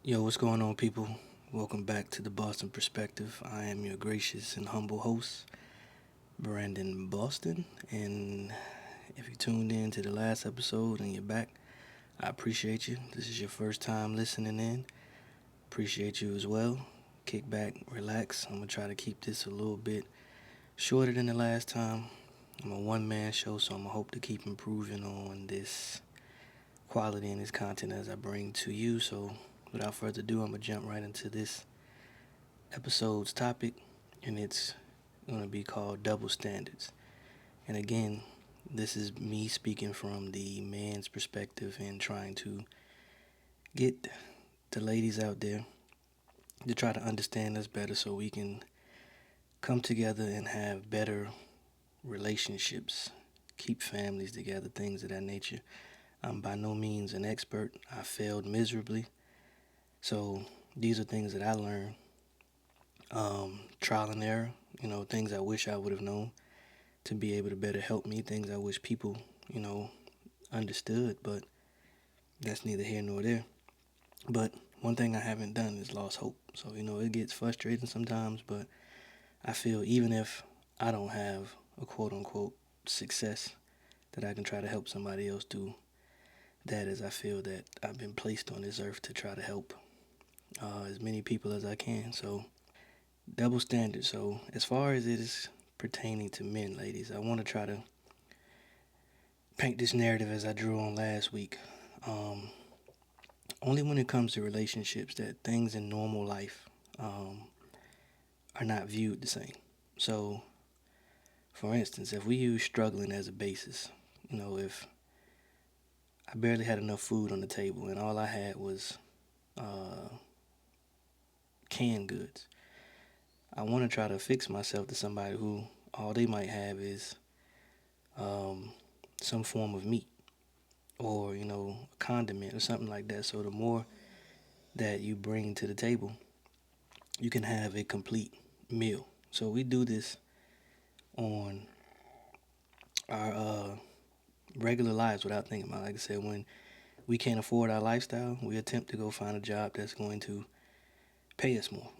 Yo, what's going on, people? Welcome back to the Boston Perspective. I am your gracious and humble host, Brandon Boston. And if you tuned in to the last episode and you're back, I appreciate you. This is your first time listening in. Appreciate you as well. Kick back, relax. I'm going to try to keep this a little bit shorter than the last time. I'm a one-man show, so I'm going to hope to keep improving on this quality and this content as I bring to you. So without further ado, I'm going to jump right into this episode's topic, and it's going to be called Double Standards. And again, this is me speaking from the man's perspective and trying to get the ladies out there to try to understand us better so we can come together and have better relationships, keep families together, things of that nature. I'm by no means an expert. I failed miserably. So these are things that I learned, trial and error, things I wish I would have known to be able to better help me, things I wish people, understood, but that's neither here nor there. But one thing I haven't done is lost hope. So, it gets frustrating sometimes, but I feel even if I don't have a quote unquote success, that I can try to help somebody else do that, as I feel that I've been placed on this earth to try to help as many people as I can. So, double standard. So, as far as it is pertaining to men, ladies, I want to try to paint this narrative as I drew on last week. Um, Only when it comes to relationships that things in normal life um, are not viewed the same. So, for instance, if we use struggling as a basis, if I barely had enough food on the table and all I had was uh, canned goods, I want to try to fix myself to somebody who all they might have is um, some form of meat or, a condiment or something like that. So, the more that you bring to the table, you can have a complete meal. So we do this on our regular lives without thinking about it. Like I said, when we can't afford our lifestyle, we attempt to go find a job that's going to pay us more.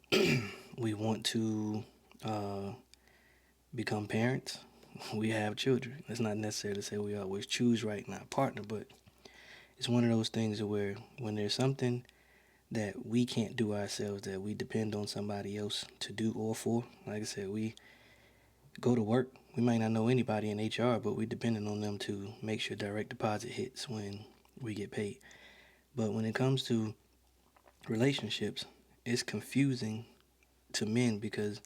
We want to uh, become parents. We have children. It's not necessary to say we always choose right in our partner, but it's one of those things where when there's something that we can't do ourselves, that we depend on somebody else to do or for. Like I said, we go to work. We might not know anybody in HR, but we're depending on them to make sure direct deposit hits when we get paid. But when it comes to relationships, it's confusing to men because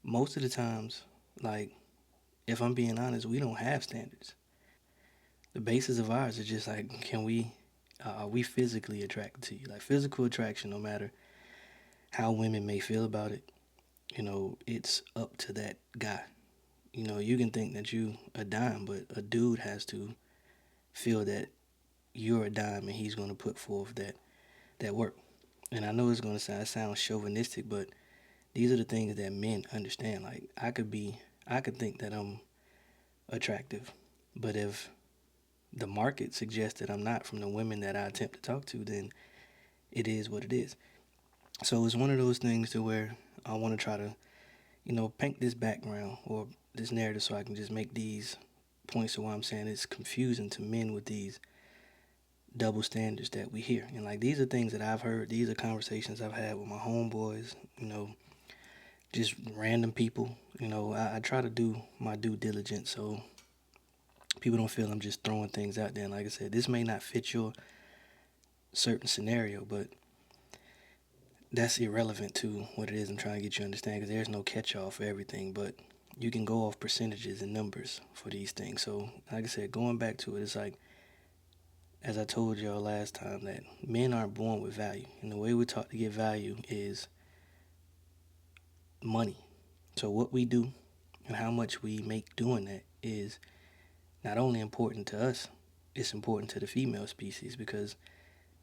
most of the times, like, if I'm being honest, we don't have standards. The basis of ours is just like, are we physically attracted to you? Like, physical attraction, no matter how women may feel about it, it's up to that guy. You can think that you a dime, but a dude has to feel that you're a dime and he's going to put forth that work. And I know it's going to sound chauvinistic, but these are the things that men understand. Like, I could think that I'm attractive, but if the market suggests that I'm not from the women that I attempt to talk to, then it is what it is. So it's one of those things to where I want to try to, paint this background or this narrative so I can just make these points to why I'm saying it's confusing to men with these double standards that we hear. And like, these are things that I've heard. These are conversations I've had with my homeboys, just random people. I try to do my due diligence so people don't feel I'm just throwing things out there. And like I said, this may not fit your certain scenario, but that's irrelevant to what it is I'm trying to get you to understand, because there's no catch-all for everything, but you can go off percentages and numbers for these things. So like I said, going back to it, it's like, as I told y'all last time, that men aren't born with value. And the way we're taught to get value is money. So what we do and how much we make doing that is not only important to us, it's important to the female species, because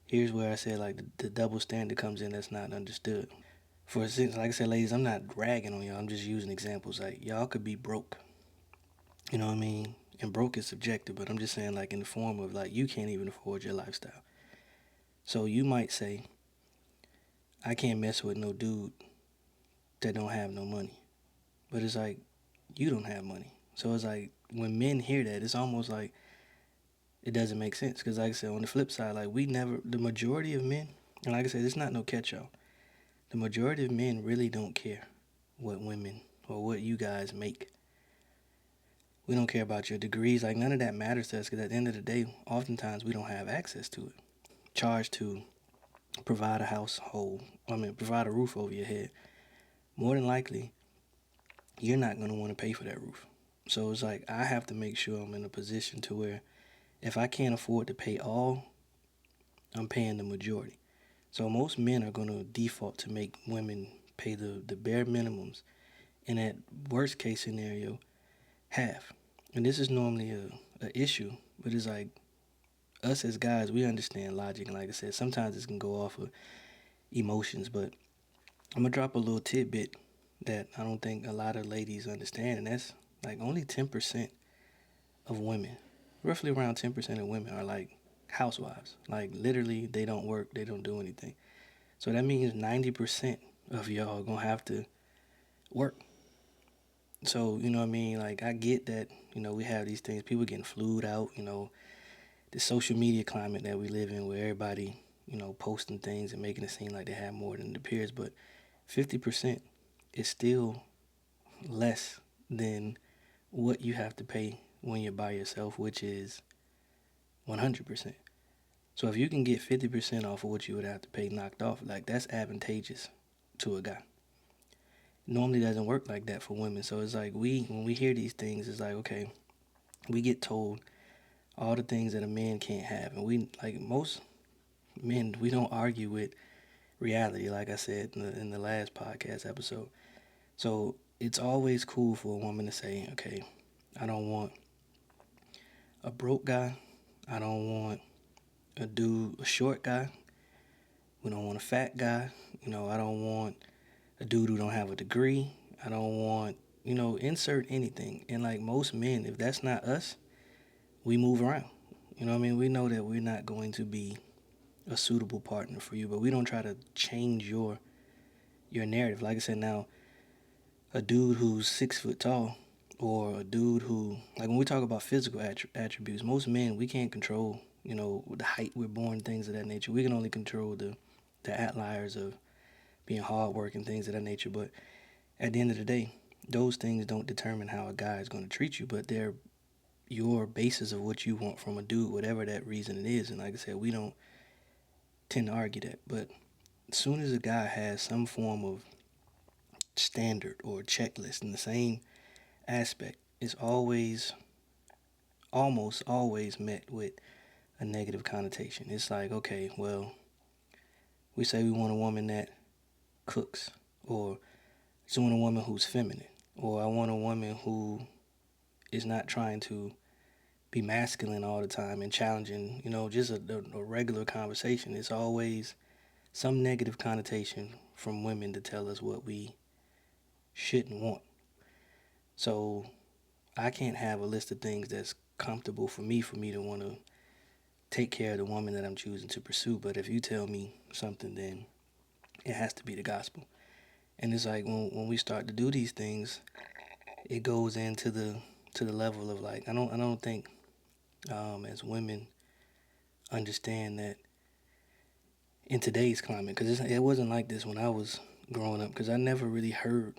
here's where I said, like, the double standard comes in that's not understood. For instance, like I said, ladies, I'm not ragging on y'all. I'm just using examples. Like, y'all could be broke. You know what I mean? And broke is subjective, but I'm just saying, like, in the form of, like, you can't even afford your lifestyle. So you might say, I can't mess with no dude that don't have no money. But it's like, you don't have money. So it's like, when men hear that, it's almost like it doesn't make sense. Because like I said, on the flip side, like the majority of men, and like I said, it's not no catch-all. The majority of men really don't care what women or what you guys make. We don't care about your degrees. Like, none of that matters to us, because at the end of the day, oftentimes we don't have access to it. Charged to provide provide a roof over your head. More than likely, you're not going to want to pay for that roof. So it's like, I have to make sure I'm in a position to where if I can't afford to pay all, I'm paying the majority. So most men are going to default to make women pay the bare minimums. And at worst case scenario, half. And this is normally a issue, but it's like, us as guys, we understand logic. And like I said, sometimes this can go off of emotions, but I'm going to drop a little tidbit that I don't think a lot of ladies understand. And that's like, only 10% of women, roughly around 10% of women, are like housewives. Like, literally, they don't work, they don't do anything. So that means 90% of y'all are going to have to work. So, you know what I mean? Like, I get that, we have these things, people getting flued out, the social media climate that we live in, where everybody, posting things and making it seem like they have more than it appears. But 50% is still less than what you have to pay when you're by yourself, which is 100%. So if you can get 50% off of what you would have to pay knocked off, like, that's advantageous to a guy. Normally doesn't work like that for women. So it's like, when we hear these things, it's like, okay, we get told all the things that a man can't have. And we, like most men, we don't argue with reality, like I said in the last podcast episode. So it's always cool for a woman to say, okay, I don't want a broke guy. I don't want a short guy. We don't want a fat guy. I don't want a dude who don't have a degree. I don't want, insert anything. And like most men, if that's not us, we move around. You know what I mean? We know that we're not going to be a suitable partner for you, but we don't try to change your narrative. Like I said, now, a dude who's 6 foot tall, or a dude who, like, when we talk about physical attributes, most men, we can't control, the height we're born, things of that nature. We can only control the outliers of being hardworking, things of that nature. But at the end of the day, those things don't determine how a guy is going to treat you, but they're your basis of what you want from a dude, whatever that reason it is. And like I said, we don't tend to argue that. But as soon as a guy has some form of standard or checklist in the same aspect, it's almost always met with a negative connotation. It's like, okay, well, we say we want a woman that cooks, or just want a woman who's feminine, or I want a woman who is not trying to be masculine all the time and challenging, just a regular conversation. It's always some negative connotation from women to tell us what we shouldn't want. So I can't have a list of things that's comfortable for me to want to take care of the woman that I'm choosing to pursue. But if you tell me something, then it has to be the gospel. And it's like, when we start to do these things, it goes into the level of, like, I don't think as women understand that in today's climate, because it wasn't like this when I was growing up, because I never really heard,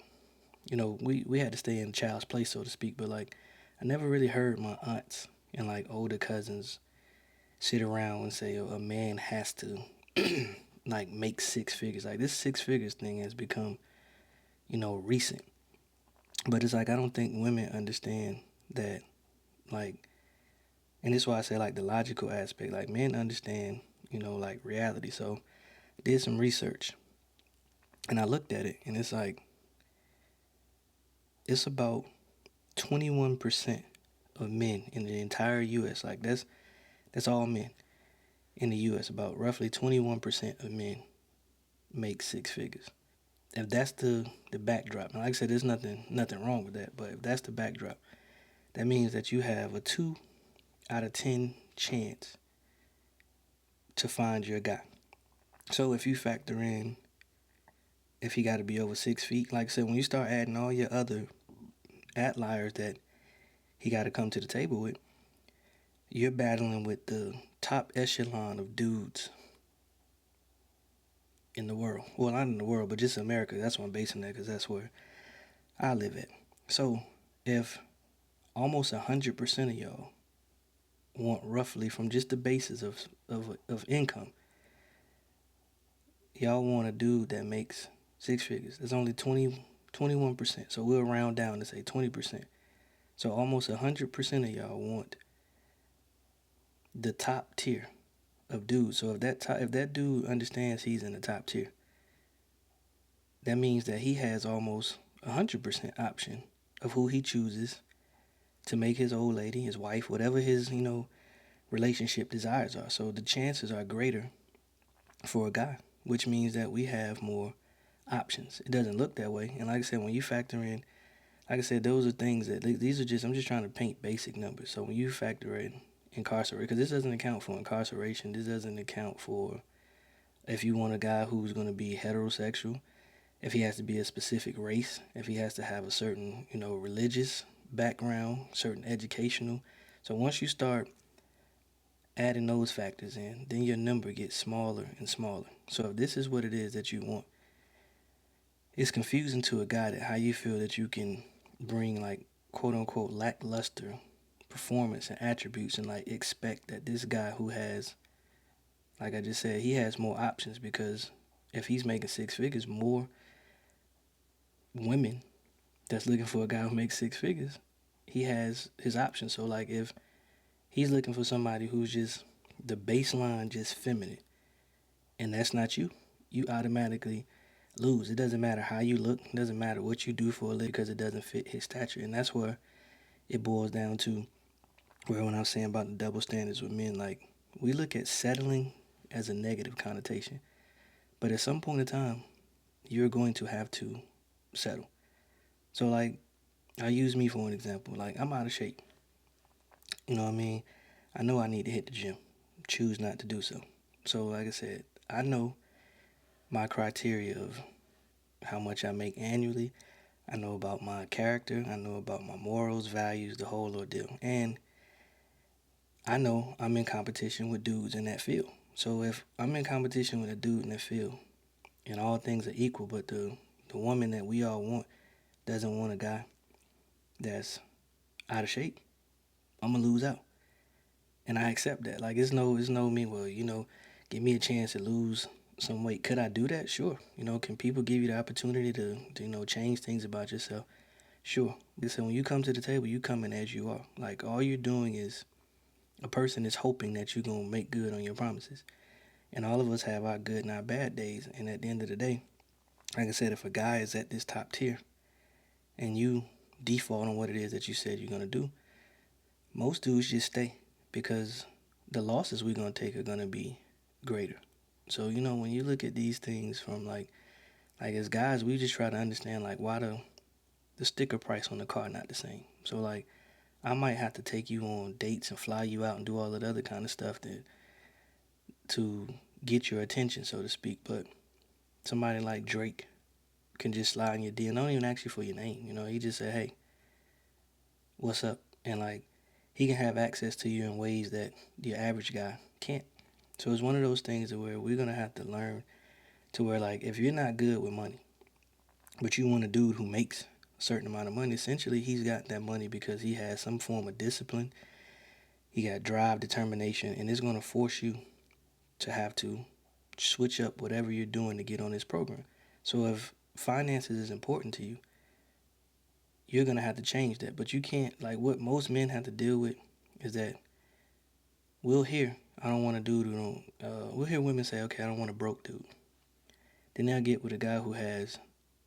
we had to stay in child's place, so to speak, but like, I never really heard my aunts and like older cousins sit around and say a man has to like make 6 figures. Like, this 6 figures thing has become, recent. But it's like, I don't think women understand that, like, and this is why I say, like, the logical aspect. Like, men understand, like, reality. So I did some research and I looked at it, and it's like, it's about 21% of men in the entire US. Like, that's all men in the US. About roughly 21% of men make 6 figures. If that's the backdrop, and like I said, there's nothing wrong with that, but if that's the backdrop, that means that you have a 2 out of 10 chance to find your guy. So if you factor in if he got to be over 6 feet. Like I said, when you start adding all your other outliers that he got to come to the table with, you're battling with the top echelon of dudes in the world. Well, not in the world, but just America. That's what I'm basing that, because that's where I live at. So if almost 100% of y'all want, roughly, from just the basis of income, y'all want a dude that makes six figures. There's only 21%. So we'll round down to say 20%. So almost 100% of y'all want the top tier of dudes. So if that dude understands he's in the top tier, that means that he has almost 100% option of who he chooses to make his old lady, his wife, whatever his, relationship desires are. So the chances are greater for a guy, which means that we have more options. It doesn't look that way. And like I said, when you factor in, like I said, those are things that, these are just, I'm just trying to paint basic numbers. So when you factor in incarceration, because this doesn't account for incarceration, this doesn't account for if you want a guy who's going to be heterosexual, if he has to be a specific race, if he has to have a certain, religious background, certain educational. So once you start adding those factors in, then your number gets smaller and smaller. So if this is what it is that you want, it's confusing to a guy that how you feel that you can bring, like, quote unquote lackluster performance and attributes and like expect that this guy who has, like I just said, he has more options, because if he's making six figures, more women that's looking for a guy who makes six figures, he has his options. So like if he's looking for somebody who's just the baseline, just feminine, and that's not you, you automatically lose. It doesn't matter how you look, it doesn't matter what you do for a living, because it doesn't fit his stature. And that's where it boils down to, where when I was saying about the double standards with men, like, we look at settling as a negative connotation, but at some point in time, you're going to have to settle. So like, I use me for an example. Like, I'm out of shape. You know what I mean? I know I need to hit the gym. Choose not to do so. So like I said, I know my criteria of how much I make annually. I know about my character. I know about my morals, values, the whole ordeal. And I know I'm in competition with dudes in that field. So if I'm in competition with a dude in that field and all things are equal, but the woman that we all want doesn't want a guy that's out of shape, I'm gonna lose out. And I accept that. Like, it's no me, well, give me a chance to lose some weight. Could I do that? Sure. Can people give you the opportunity to change things about yourself? Sure. Listen, when you come to the table, you come in as you are. Like, all you're doing is, a person is hoping that you're gonna make good on your promises. And all of us have our good and our bad days. And at the end of the day, like I said, if a guy is at this top tier and you default on what it is that you said you're gonna do, most dudes just stay, because the losses we're gonna take are gonna be greater. So when you look at these things from like as guys, we just try to understand, like, why the sticker price on the car not the same. So like, I might have to take you on dates and fly you out and do all that other kind of stuff to get your attention, so to speak. But somebody like Drake can just slide in your DM, don't even ask you for your name. He just say, hey, what's up? And like, he can have access to you in ways that your average guy can't. So it's one of those things where we're gonna have to learn to where, like, if you're not good with money, but you want a dude who makes a certain amount of money, essentially he's got that money because he has some form of discipline. He got drive, determination, and it's gonna force you to have to switch up whatever you're doing to get on this program. So if finances is important to you, you're gonna have to change that. But you can't, like, what most men have to deal with is that we'll hear, I don't want a dude who don't, we'll hear women say, okay, I don't want a broke dude. Then they'll get with a guy who has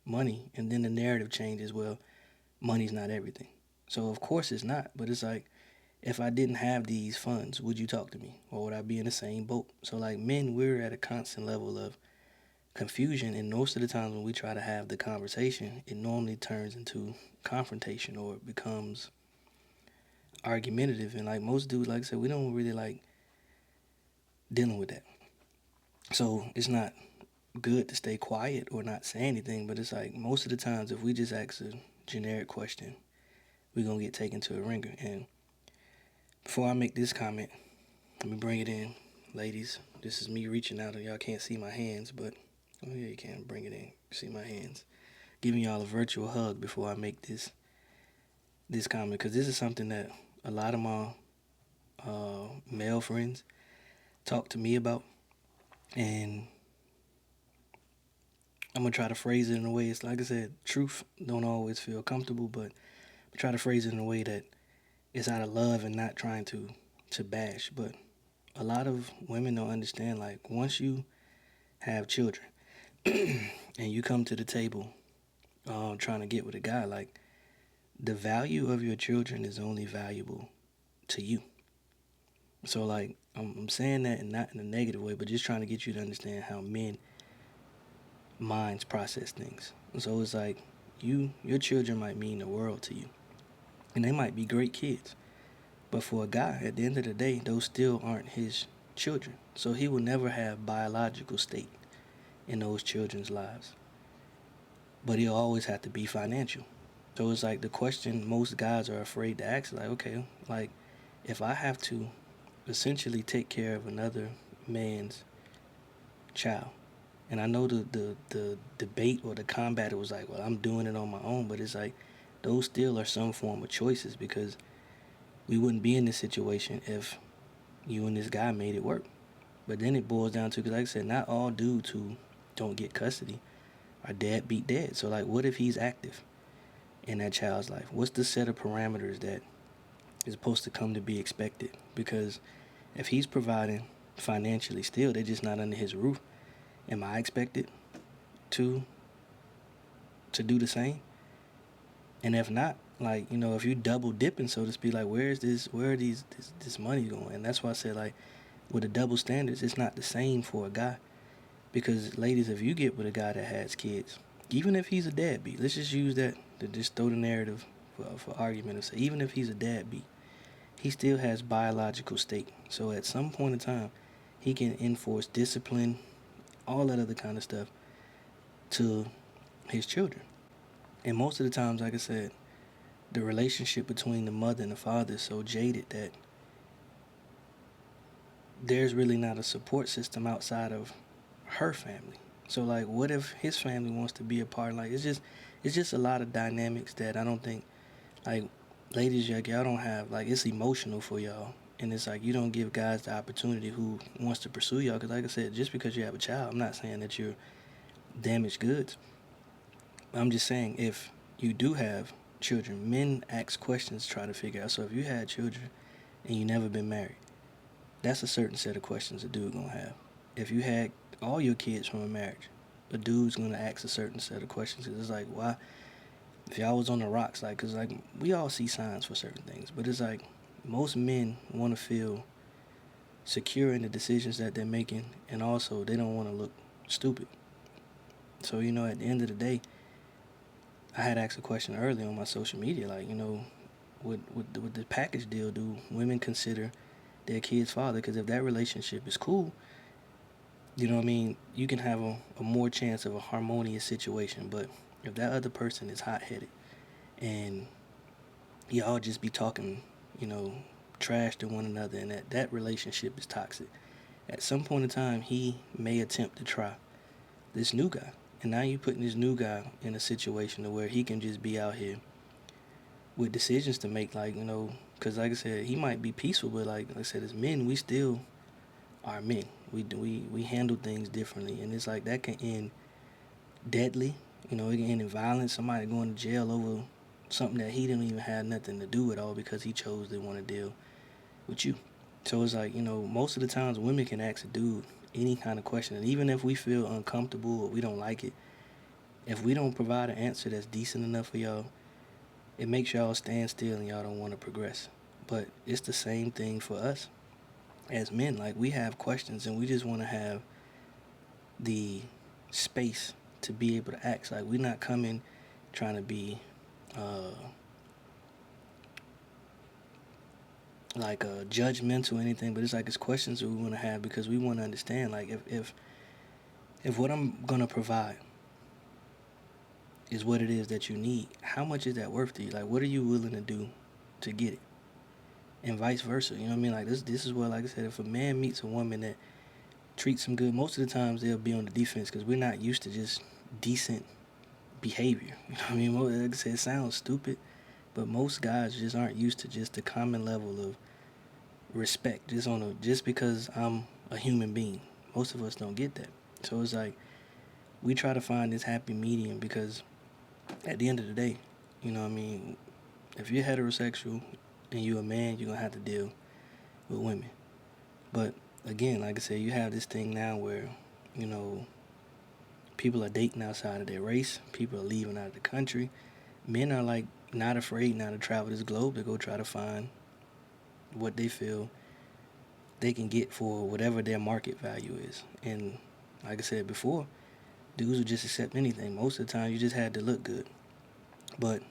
money, and then the narrative changes, well, money's not everything. So of course it's not, but it's like, if I didn't have these funds, would you talk to me? Or would I be in the same boat? So like, men, we're at a constant level of confusion, and most of the times when we try to have the conversation, it normally turns into confrontation or it becomes argumentative. And like, most dudes, like I said, we don't really like dealing with that. So it's not good to stay quiet or not say anything, but it's like most of the times if we just ask a generic question, we're gonna get taken to a ringer. And before I make this comment, let me bring it in. Ladies, this is me reaching out, and y'all can't see my hands, but oh yeah, you can bring it in. See my hands. Giving y'all a virtual hug before I make this comment, because this is something that a lot of my male friends talk to me about, and I'm gonna try to phrase it in a way. It's like I said, truth don't always feel comfortable, but I try to phrase it in a way that it's out of love and not trying to bash. But a lot of women don't understand. Like once you have children and you come to the table trying to get with a guy, like the value of your children is only valuable to you. So like I'm saying that and not in a negative way, but just trying to get you to understand how men minds process things. So it's like your children might mean the world to you, and they might be great kids. But for a guy, at the end of the day, those still aren't his children. So he will never have biological stake in those children's lives. But he'll always have to be financial. So it's like the question most guys are afraid to ask, like, okay, like if I have to essentially take care of another man's child, and I know the debate or the combat, it was like, well, I'm doing it on my own, but it's like those still are some form of choices, because we wouldn't be in this situation if you and this guy made it work. But then it boils down to, because like I said, not all dudes who don't get custody are deadbeat dead. So like, what if he's active in that child's life? What's the set of parameters that is supposed to come to be expected? Because if he's providing financially still, they're just not under his roof. Am I expected to do the same? And if not, like, if you double dipping, so to speak, like where are this money going? And that's why I said, like, with the double standards, it's not the same for a guy. Because ladies, if you get with a guy that has kids, even if he's a deadbeat, let's just use that to just throw the narrative for argument and say, even if he's a deadbeat, he still has biological stake. So at some point in time, he can enforce discipline, all that other kind of stuff to his children. And most of the times, like I said, the relationship between the mother and the father is so jaded that there's really not a support system outside of her family. So like, what if his family wants to be a part? Like, it's just a lot of dynamics that I don't think, like, ladies, y'all don't have, like, it's emotional for y'all. And it's like, you don't give guys the opportunity who wants to pursue y'all. Because like I said, just because you have a child, I'm not saying that you're damaged goods. I'm just saying, if you do have children, men ask questions to try to figure out. So if you had children and you never been married, that's a certain set of questions a dude gonna have. If you had all your kids from a marriage, a dude's gonna ask a certain set of questions. Cause it's like, why? If y'all was on the rocks, like, cause like we all see signs for certain things, but it's like most men want to feel secure in the decisions that they're making, and also they don't want to look stupid. So at the end of the day, I had asked a question earlier on my social media, like, with the package deal, do women consider their kid's father? Because if that relationship is cool, you know what I mean, you can have a more chance of a harmonious situation. But if that other person is hot-headed and y'all just be talking, you know, trash to one another, and that relationship is toxic, at some point in time, he may attempt to try this new guy. And now you're putting this new guy in a situation to where he can just be out here with decisions to make, like, because like I said, he might be peaceful, but like I said, as men, we still are men. We handle things differently, and it's like that can end deadly. It can end in violence. Somebody going to jail over something that he didn't even have nothing to do with all because he chose to want to deal with you. So it's like, most of the times women can ask a dude any kind of question, and even if we feel uncomfortable or we don't like it, if we don't provide an answer that's decent enough for y'all, it makes y'all stand still and y'all don't want to progress. But it's the same thing for us as men. Like, we have questions and we just want to have the space to be able to ask. Like, we're not coming trying to be judgmental or anything, but it's like it's questions that we want to have because we want to understand. Like, if If what I'm gonna provide is what it is that you need, how much is that worth to you? Like, what are you willing to do to get it? And vice versa. You know what I mean? Like this is what, like I said, if a man meets a woman that treats him good, most of the times they'll be on the defense because we're not used to just decent behavior. You know what I mean? Like I said, it sounds stupid, but most guys just aren't used to just the common level of respect. Just because I'm a human being. Most of us don't get that. So it's like we try to find this happy medium because at the end of the day, you know what I mean, if you're heterosexual and you're a man, you're gonna have to deal with women. But again, like I said, you have this thing now where, you know, people are dating outside of their race, people are leaving out of the country. Men are like not afraid now to travel this globe to go try to find what they feel they can get for whatever their market value is. And like I said before, dudes would just accept anything. Most of the time, you just had to look good. But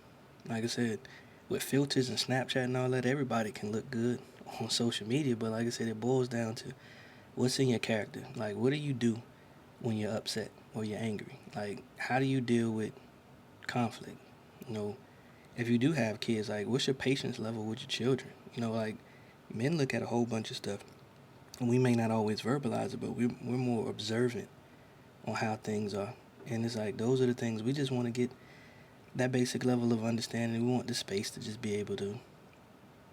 like I said, with filters and Snapchat and all that, everybody can look good on social media. But like I said, it boils down to what's in your character. Like, what do you do when you're upset or you're angry? Like, how do you deal with conflict? You know, if you do have kids, like, what's your patience level with your children? You know, like, men look at a whole bunch of stuff, and we may not always verbalize it, but we're more observant on how things are. And it's like, those are the things we just want to get that basic level of understanding. We want the space to just be able to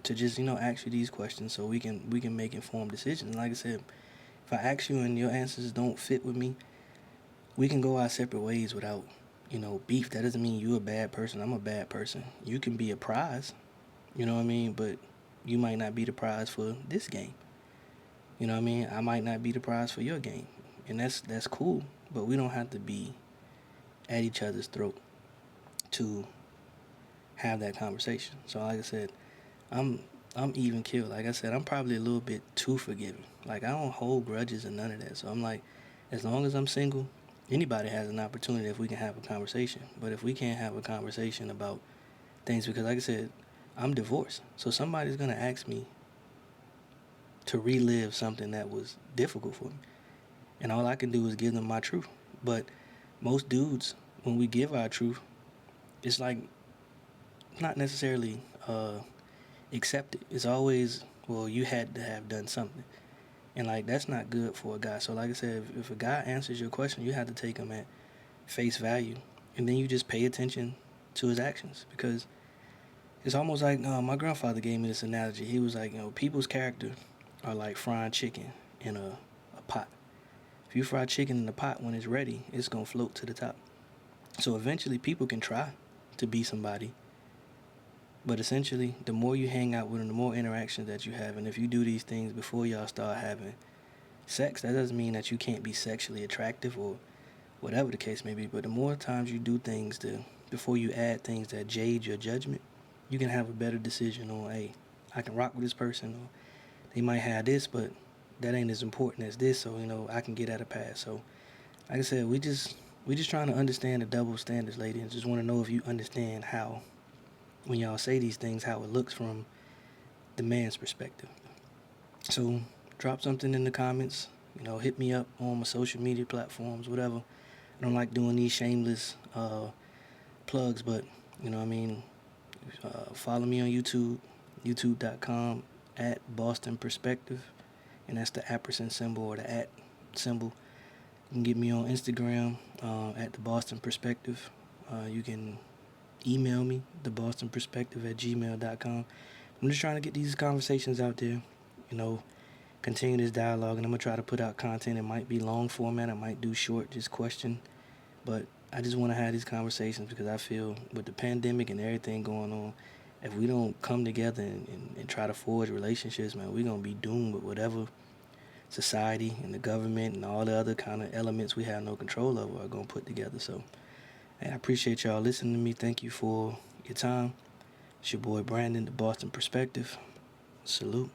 just, you know, ask you these questions so we can make informed decisions. Like I said, if I ask you and your answers don't fit with me, we can go our separate ways without, you know, beef. That doesn't mean you're a bad person, I'm a bad person. You can be a prize, you know what I mean, but you might not be the prize for this game. You know what I mean? I might not be the prize for your game. And that's cool, but we don't have to be at each other's throat to have that conversation. So like I said, I'm I'm even killed. Like I said, I'm probably a little bit too forgiving. Like I don't hold grudges and none of that. So I'm like, as long as I'm single, anybody has an opportunity if we can have a conversation. But if we can't have a conversation about things, because like I said, I'm divorced. So somebody's gonna ask me to relive something that was difficult for me. And all I can do is give them my truth. But most dudes, when we give our truth, it's like not necessarily accepted. It's always, well, you had to have done something. And like that's not good for a guy. So like I said, if a guy answers your question, you have to take him at face value, and then you just pay attention to his actions because it's almost like my grandfather gave me this analogy. He was like, you know, people's character are like frying chicken in a pot. If you fry chicken in the pot, when it's ready, it's gonna float to the top. So eventually, people can try to be somebody, but essentially, the more you hang out with them, the more interactions that you have, and if you do these things before y'all start having sex, that doesn't mean that you can't be sexually attractive or whatever the case may be. But the more times you do things before you add things that jade your judgment, you can have a better decision on, hey, I can rock with this person, or they might have this, but that ain't as important as this, so you know I can get at a pass. So, like I said, we just trying to understand the double standards, lady, and just want to know if you understand how when y'all say these things, how it looks from the man's perspective. So drop something in the comments. You know, hit me up on my social media platforms, whatever. I don't like doing these shameless plugs, but you know what I mean. Follow me on YouTube, youtube.com at Boston Perspective, and that's the ampersand symbol or the at symbol. You can get me on Instagram at the Boston Perspective. You can email me, thebostonperspective@gmail.com. I'm just trying to get these conversations out there, you know, continue this dialogue, and I'm going to try to put out content. It might be long format, I might do short, just question, but I just want to have these conversations because I feel with the pandemic and everything going on, if we don't come together and try to forge relationships, man, we're going to be doomed with whatever society and the government and all the other kind of elements we have no control over are going to put together. So, hey, I appreciate y'all listening to me. Thank you for your time. It's your boy Brandon, the Boston Perspective. Salute.